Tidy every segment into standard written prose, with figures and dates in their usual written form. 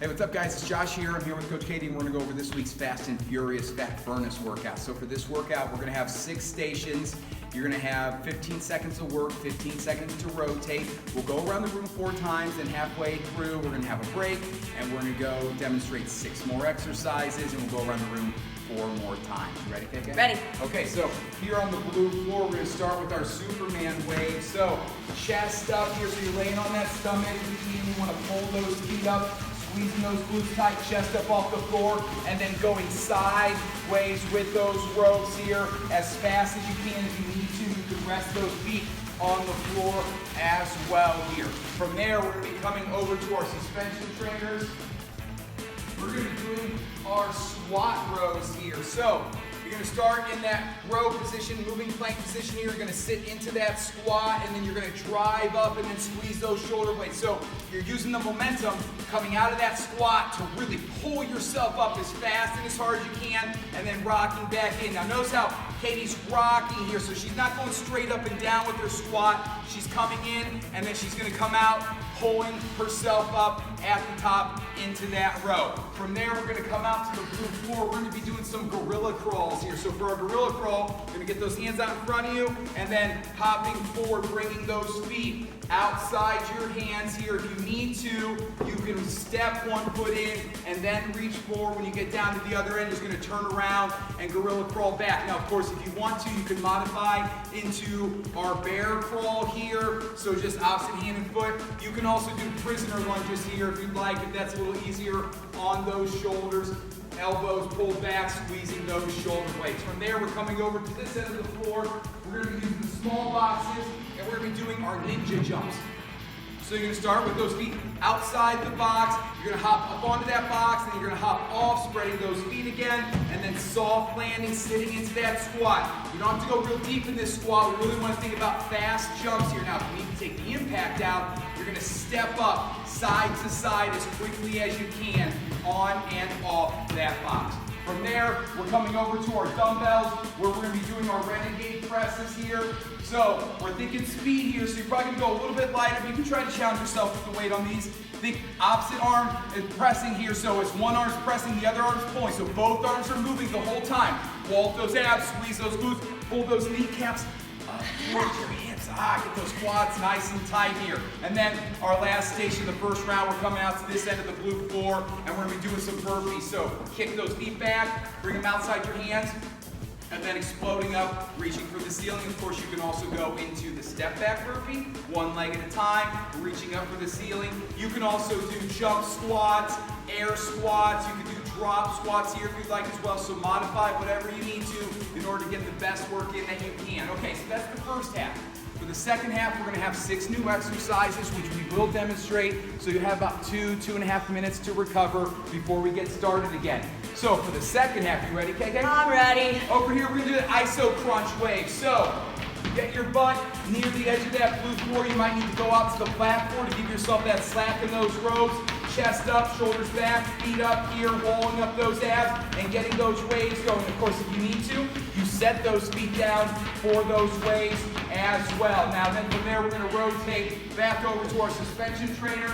Hey, what's up guys? It's Josh here. I'm here with Coach Katie and we're gonna go over this week's Fast and Furious Fat Furnace workout. So for this workout, we're gonna have 6 stations. You're gonna have 15 seconds of work, 15 seconds to rotate. We'll go around the room 4 times, and halfway through, we're gonna have a break, and we're gonna go demonstrate 6 more exercises, and we'll go around the room 4 more times. You ready, KK? Ready. Okay, so here on the blue floor, we're gonna start with our Superman wave. So chest up here, so you're laying on that stomach. You wanna pull those feet up, squeezing those glutes tight, chest up off the floor, and then going sideways with those ropes here as fast as you can. If you need to, you can rest those feet on the floor as well here. From there, we're gonna be coming over to our suspension trainers. We're gonna be doing our squat rows here. So you're gonna start in that row position, moving plank position here. You're gonna sit into that squat, and then you're gonna drive up and then squeeze those shoulder blades. So you're using the momentum coming out of that squat to really pull yourself up as fast and as hard as you can, and then rocking back in. Now notice how Katie's rocking here, so she's not going straight up and down with her squat. She's coming in, and then she's gonna come out, pulling herself up at the top into that row. From there, we're gonna come out to the blue floor. We're gonna be doing some gorilla crawls here. So for our gorilla crawl, you're gonna get those hands out in front of you, and then hopping forward, bringing those feet outside your hands here. If you need to, you can step one foot in and then reach forward. When you get down to the other end, you're just gonna turn around and gorilla crawl back. Now, of course, if you want to, you can modify into our bear crawl here. So just opposite hand and foot. You can also do prisoner lunges here if you'd like, if that's a little easier on those shoulders. Elbows pulled back, squeezing those shoulder blades. From there, we're coming over to this end of the floor. We're gonna be using the small boxes, and we're gonna be doing our ninja jumps. So you're gonna start with those feet outside the box. You're gonna hop up onto that box, and then you're gonna hop off, spreading those feet again, and then soft landing, sitting into that squat. You don't have to go real deep in this squat. We really wanna think about fast jumps here. Now, if you need to take the impact out, you're gonna step up side to side as quickly as you can on and off that box. From there, we're coming over to our dumbbells, where we're gonna be doing our renegade presses here. So we're thinking speed here, so you're probably gonna go a little bit lighter, but you can try to challenge yourself with the weight on these. Think opposite arm is pressing here, so it's one arm's pressing, the other arm's pulling. So both arms are moving the whole time. Wall those abs, squeeze those glutes, pull those kneecaps up towards your hips. Get those quads nice and tight here. And then our last station, the first round, we're coming out to this end of the blue floor, and we're gonna be doing some burpees. So kick those feet back, bring them outside your hands, and then exploding up, reaching for the ceiling. Of course, you can also go into the step back burpee, one leg at a time, reaching up for the ceiling. You can also do jump squats, air squats. You can do drop squats here if you'd like as well. So modify whatever you need to in order to get the best work in that you can. Okay, so that's the first half. For the second half, we're gonna have 6 new exercises, which we will demonstrate. So you have about 2.5 minutes to recover before we get started again. So for the second half, you ready, KK? I'm ready. Over here, we're gonna do the iso crunch wave. So get your butt near the edge of that blue floor. You might need to go out to the platform to give yourself that slack in those ropes. Chest up, shoulders back, feet up here, walling up those abs, and getting those waves going. Of course, if you need to, you set those feet down for those waves as well. Now then from there, we're gonna rotate back over to our suspension trainer.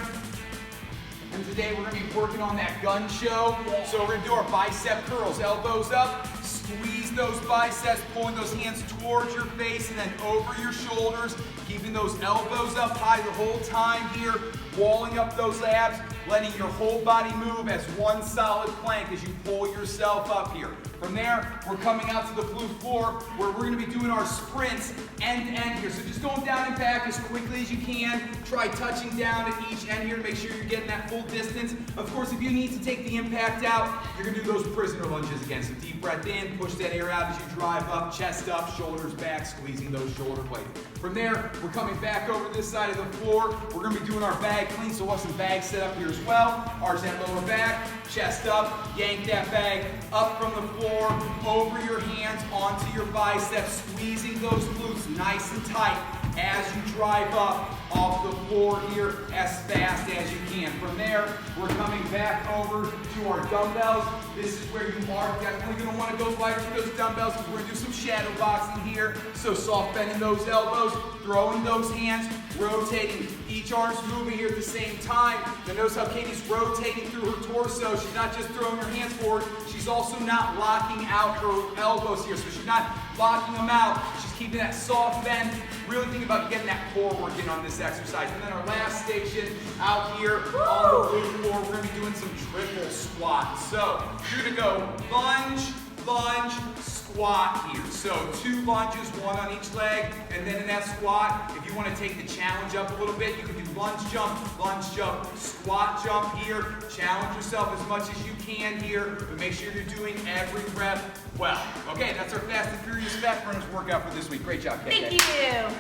And today we're gonna be working on that gun show. So we're gonna do our bicep curls, elbows up, squeeze those biceps, pulling those hands towards your face and then over your shoulders, keeping those elbows up high the whole time here, walling up those abs, letting your whole body move as one solid plank as you pull yourself up here. From there, we're coming out to the blue floor, where we're gonna be doing our sprints end to end here. So just going down and back as quickly as you can. Try touching down at each end here to make sure you're getting that full distance. Of course, if you need to take the impact out, you're gonna do those prisoner lunges again. So deep breath in, push that air out as you drive up, chest up, shoulders back, squeezing those shoulder blades. From there, we're coming back over this side of the floor. We're gonna be doing our bag clean, so we'll have some bags set up here as well. Arch that lower back, chest up, yank that bag up from the floor, over your hands, onto your biceps, squeezing those glutes nice and tight as you drive up off the floor here as fast as you can. From there, we're coming back over to our dumbbells. This is where you are definitely going to want to go lighter with those dumbbells because we're going to do some shadow boxing here. So soft bending those elbows, throwing those hands, rotating. Each arm's moving here at the same time. Now notice how Katie's rotating through her torso. She's not just throwing her hands forward. She's also not locking out her elbows here. So she's not locking them out. She's keeping that soft bend. Really think about getting that core work in on this exercise. And then our last station out here on the blue floor, we're going to be doing some triple squats. So you're going to go lunge, lunge, squat here. So 2 lunges, 1 on each leg, and then in that squat, if you want to take the challenge up a little bit, you can do lunge jump, squat jump here. Challenge yourself as much as you can here, but make sure you're doing every rep well. Okay, that's our Fast and Furious Fat Burners workout for this week. Great job, KK. Thank you.